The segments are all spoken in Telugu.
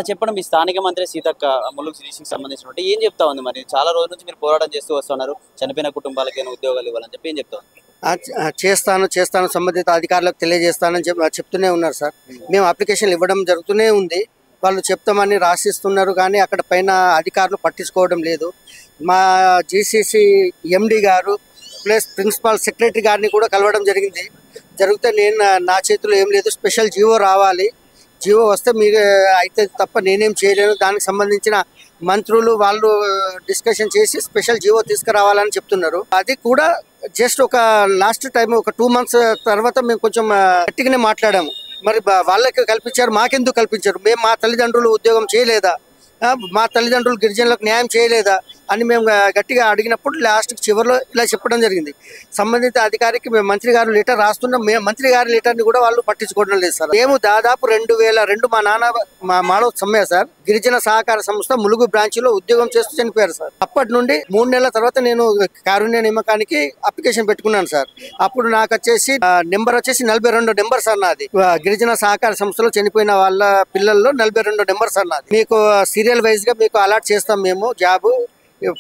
అలా చెప్పడం మీ స్థానిక మంత్రి సీతక్క ములుగు సిరీస్కి సంబంధించినట్టు ఏం చెప్తా ఉంది? మరి చాలా రోజుల నుంచి మీరు పోరాటం చేస్తూ వస్తున్నారు, చనిపోయిన కుటుంబాలకైనా ఉద్యోగాలు ఇవ్వాలని చెప్పి ఏం చెప్తా ఉంది? చేస్తాను సంబంధిత అధికారులకు తెలియజేస్తానని చెప్తూనే ఉన్నారు సార్. మేము అప్లికేషన్లు ఇవ్వడం జరుగుతూనే ఉంది. వాళ్ళు చెప్తామని రాసిస్తున్నారు కానీ అక్కడ పైన అధికారులు పట్టించుకోవడం లేదు. మా జీసీసీ ఎండి గారు ప్లస్ ప్రిన్సిపల్ సెక్రటరీ గారిని కూడా కలవడం జరిగితే నా చేతిలో ఏం లేదు, స్పెషల్ జీవో రావాలి, జీవో వస్తే మీరు అయితే తప్ప నేనేం చేయలేను, దానికి సంబంధించిన మంత్రులు వాళ్ళు డిస్కషన్ చేసి స్పెషల్ జీవో తీసుకురావాలని చెప్తున్నారు. అది కూడా జస్ట్ ఒక లాస్ట్ టైం ఒక 2 months తర్వాత మేము కొంచెం గట్టిగానే మాట్లాడాము. మరి వాళ్ళకి కల్పించారు, మాకెందుకు కల్పించారు? మేము మా తల్లిదండ్రులు ఉద్యోగం చేయలేదా, మా తల్లిదండ్రులు గిరిజనులకు న్యాయం చేయలేదా అని మేము గట్టిగా అడిగినప్పుడు లాస్ట్కి చివరిలో ఇలా చెప్పడం జరిగింది. సంబంధిత అధికారికి మేము మంత్రి గారు లెటర్ రాస్తున్నాం, మంత్రి గారి లెటర్ని కూడా వాళ్ళు పట్టించుకోవడం లేదు సార్. మేము దాదాపు 2002 మా మానవ సమ్మె సార్ గిరిజన సహకార సంస్థ ములుగు బ్రాంచ్లో ఉద్యోగం చేస్తూ చనిపోయారు సార్. అప్పటి నుండి 3 నెలల తర్వాత నేను కారుణ్య నియామకానికి అప్లికేషన్ పెట్టుకున్నాను సార్. అప్పుడు నాకు వచ్చేసి నెంబర్ వచ్చేసి 42 నెంబర్ సార్ నాది. గిరిజన సహకార సంస్థలో చనిపోయిన వాళ్ళ పిల్లల్లో 42 నెంబర్ సార్ నాది. మీకు సీరియల్ వైజ్ గా మీకు అలాట్ చేస్తాం మేము జాబ్.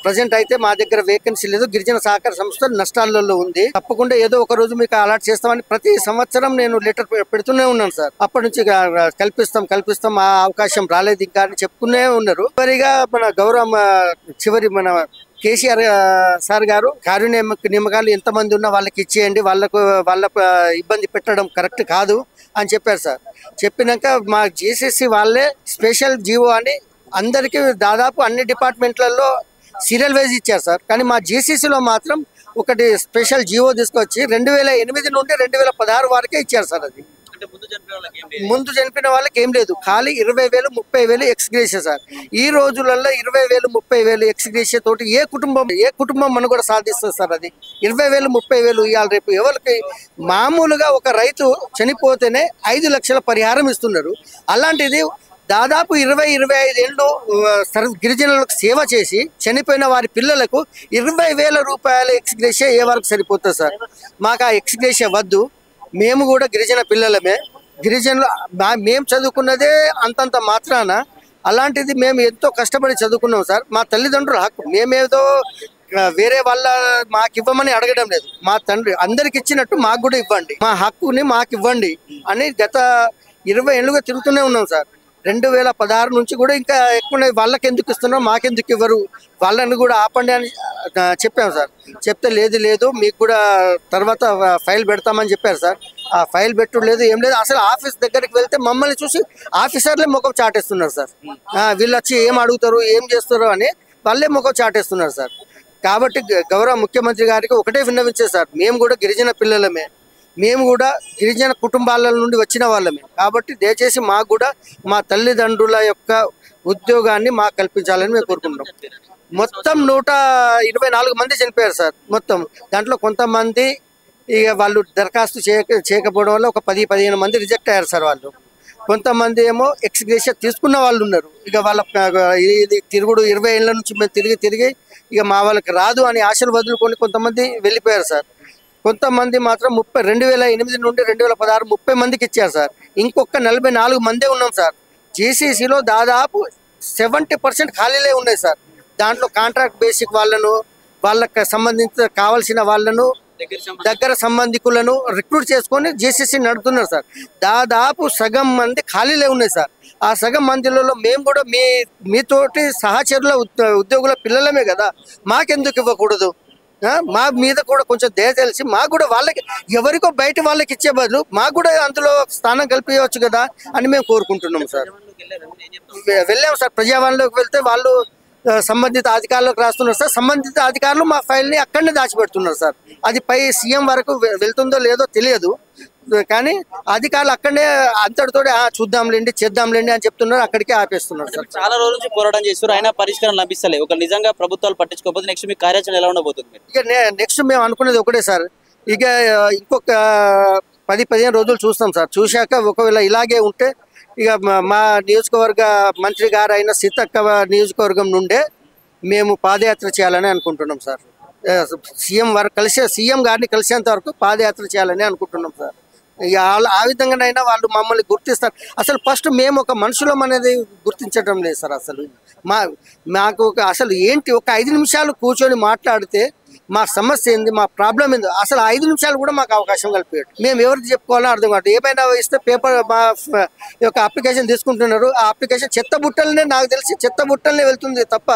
ప్రజెంట్ అయితే మా దగ్గర వేకెన్సీ లేదు, గిరిజన సహకార సంస్థ నష్టాలలో ఉంది. తప్పకుండా ఏదో ఒక రోజు మీకు అలాట్ చేస్తామని ప్రతి సంవత్సరం నేను లెటర్ పెడుతూనే ఉన్నాను సార్. అప్పటి నుంచి కల్పిస్తాం ఆ అవకాశం రాలేదు ఇంకా అని చెప్పుకునే ఉన్నారు. చివరిగా మన కేసీఆర్ సార్ గారు కారుణ్య నియామకాలు ఎంతమంది ఉన్నా వాళ్ళకి ఇచ్చేయండి, వాళ్ళ ఇబ్బంది పెట్టడం కరెక్ట్ కాదు అని చెప్పారు సార్. చెప్పినాక మా జీసీసీ వాళ్ళే స్పెషల్ జీవో అని అందరికీ దాదాపు అన్ని డిపార్ట్మెంట్లలో సీరియల్ వైజ్ ఇచ్చారు సార్. కానీ మా జీసీసీలో మాత్రం ఒకటి స్పెషల్ జీవో తీసుకొచ్చి 2008 నుండి 2016 వరకే ఇచ్చారు సార్. అది ముందు చనిపోయిన వాళ్ళకి ఏం లేదు, ఖాళీ 20,000 30,000 ఎక్స్గ్రేషియా సార్. ఈ రోజులలో 20,000 30,000 ఎక్స్గ్రేషియా తోటి ఏ కుటుంబం మనుగడ సాధిస్తుంది సార్? అది 20,000 30,000 ఇవాళ రేపు ఎవరికి? మామూలుగా ఒక రైతు చనిపోతేనే 5 లక్షల పరిహారం ఇస్తున్నారు. అలాంటిది దాదాపు 20-25 ఏళ్ళు గిరిజనులకు సేవ చేసి చనిపోయిన వారి పిల్లలకు 20,000 రూపాయల ఎక్స్గ్రేషియా ఏ వరకు సరిపోతుంది సార్? మాకు ఆ ఎక్స్గ్రేషియా వద్దు. మేము కూడా గిరిజన పిల్లలమే, గిరిజనులు మేము చదువుకున్నదే అంతంత మాత్రాన. అలాంటిది మేము ఎంతో కష్టపడి చదువుకున్నాం సార్. మా తల్లిదండ్రుల హక్కు మేమేదో వేరే వాళ్ళ మాకు ఇవ్వమని అడగడం లేదు. మా తండ్రి అందరికి ఇచ్చినట్టు మాకు కూడా ఇవ్వండి, మా హక్కుని మాకు ఇవ్వండి అని గత 20 ఏళ్ళుగా తిరుగుతూనే ఉన్నాం సార్. 2016 నుంచి కూడా ఇంకా ఎక్కువ వాళ్ళకి ఎందుకు ఇస్తున్నాం, మాకెందుకు ఇవ్వరు, వాళ్ళని కూడా ఆపండి అని చెప్పాము సార్. చెప్తే లేదు మీకు కూడా తర్వాత ఫైల్ పెడతామని చెప్పారు సార్. ఆ ఫైల్ పెట్టు లేదు, ఏం లేదు. అసలు ఆఫీస్ దగ్గరికి వెళ్తే మమ్మల్ని చూసి ఆఫీసర్లే ముఖం చాటేస్తున్నారు సార్. వీళ్ళు వచ్చి ఏం అడుగుతారు ఏం చేస్తారు అని వాళ్ళే ముఖం చాటేస్తున్నారు సార్. కాబట్టి గౌరవ ముఖ్యమంత్రి గారికి ఒకటే విన్నవించారు సార్, మేము కూడా గిరిజన పిల్లలమే, మేము కూడా గిరిజన కుటుంబాల నుండి వచ్చిన వాళ్ళమే. కాబట్టి దయచేసి మాకు కూడా మా తల్లిదండ్రుల యొక్క ఉద్యోగాన్ని మాకు కల్పించాలని మేము కోరుకుంటున్నాం. మొత్తం 124 మంది చనిపోయారు సార్. మొత్తం దాంట్లో కొంతమంది ఇక వాళ్ళు దరఖాస్తు చేయకపోవడం వల్ల ఒక 10-15 మంది రిజెక్ట్ అయ్యారు సార్. వాళ్ళు కొంతమంది ఏమో ఎక్స్గ్రేషియా తీసుకున్న వాళ్ళు ఉన్నారు. ఇక వాళ్ళ ఇది తిరుగుడు 20 ఏళ్ళ నుంచి మేము తిరిగి ఇక మా వాళ్ళకి రాదు అని ఆశలు వదులుకొని కొంతమంది వెళ్ళిపోయారు సార్. కొంతమంది మాత్రం 2008 నుండి 2016 30 మందికి ఇచ్చారు సార్. ఇంకొక 44 మందే ఉన్నాం సార్. జీసీసీలో దాదాపు 70% ఖాళీలే ఉన్నాయి సార్. దాంట్లో కాంట్రాక్ట్ బేసిక్ వాళ్ళకి సంబంధించిన కావాల్సిన వాళ్ళను దగ్గర సంబంధికులను రిక్రూట్ చేసుకొని జీసీసీ నడుపుతున్నారు సార్. దాదాపు సగం మంది ఖాళీలే ఉన్నాయి సార్. ఆ సగం మందిలో మేము కూడా మీతోటి సహచరుల ఉద్యోగుల పిల్లలమే కదా, మాకెందుకు ఇవ్వకూడదు? మా మీద కూడా కొంచెం దయ తెలిసి మాకు కూడా వాళ్ళకి ఎవరికో బయట వాళ్ళకి ఇచ్చే బదులు మాకు కూడా అందులో స్థానం కల్పించవచ్చు కదా అని మేము కోరుకుంటున్నాం సార్. వెళ్ళాము సార్, ప్రజావాణిలోకి వెళ్తే వాళ్ళు సంబంధిత అధికారులకు రాస్తున్నారు సార్. సంబంధిత అధికారులు మా ఫైల్ని అక్కడనే దాచిపెడుతున్నారు సార్. అది పై సీఎం వరకు వెళ్తుందో లేదో తెలియదు, కానీ అధికారులు అక్కడనే అంతటితో చూద్దాంలేండి చేద్దాంలేండి అని చెప్తున్నారు, అక్కడికే ఆపేస్తున్నారు సార్. చాలా రోజుల నుంచి పోరాటం చేస్తారు, అయినా పరిష్కారం లభిస్తలేదు. ఒక నిజంగా ప్రభుత్వాలు పట్టించుకోకపోతే నెక్స్ట్ మీ కార్యాచరణ ఎలా ఉండబోతుంది? ఇక నెక్స్ట్ మేము అనుకునేది ఒకటే సార్, ఇక ఇంకొక 10-15 రోజులు చూస్తాం సార్. చూశాక ఒకవేళ ఇలాగే ఉంటే ఇక మా నియోజకవర్గ మంత్రి గారు అయిన సీతక్క నియోజకవర్గం నుండే మేము పాదయాత్ర చేయాలని అనుకుంటున్నాం సార్. సీఎం గారిని కలిసేంత వరకు పాదయాత్ర చేయాలని అనుకుంటున్నాం సార్. ఇక ఆ విధంగానైనా వాళ్ళు మమ్మల్ని గుర్తిస్తారు. అసలు ఫస్ట్ మేము ఒక మనుషులం అనేది గుర్తించడం లేదు సార్. అసలు మాకు అసలు ఏంటి ఒక 5 నిమిషాలు కూర్చొని మాట్లాడితే మా సమస్య ఏంది, మా ప్రాబ్లం ఏంది, అసలు 5 నిమిషాలు కూడా మాకు అవకాశం కలిపాడు. మేము ఎవరికి చెప్పుకోవాలో అర్థం కాదు. ఏమైనా ఇస్తే పేపర్ మా యొక్క అప్లికేషన్ తీసుకుంటున్నారు. ఆ అప్లికేషన్ చెత్త బుట్టలనే, నాకు తెలిసి చెత్త బుట్టలనే వెళ్తుంది తప్ప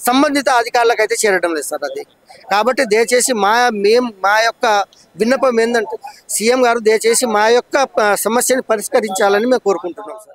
సంబంధిత అధికారులకు అయితే చేరడం లేదు సార్ అది. కాబట్టి దయచేసి మా యొక్క విన్నపం ఏంటంటే సీఎం గారు దయచేసి మా యొక్క సమస్యను పరిష్కరించాలని మేము కోరుకుంటున్నాం సార్.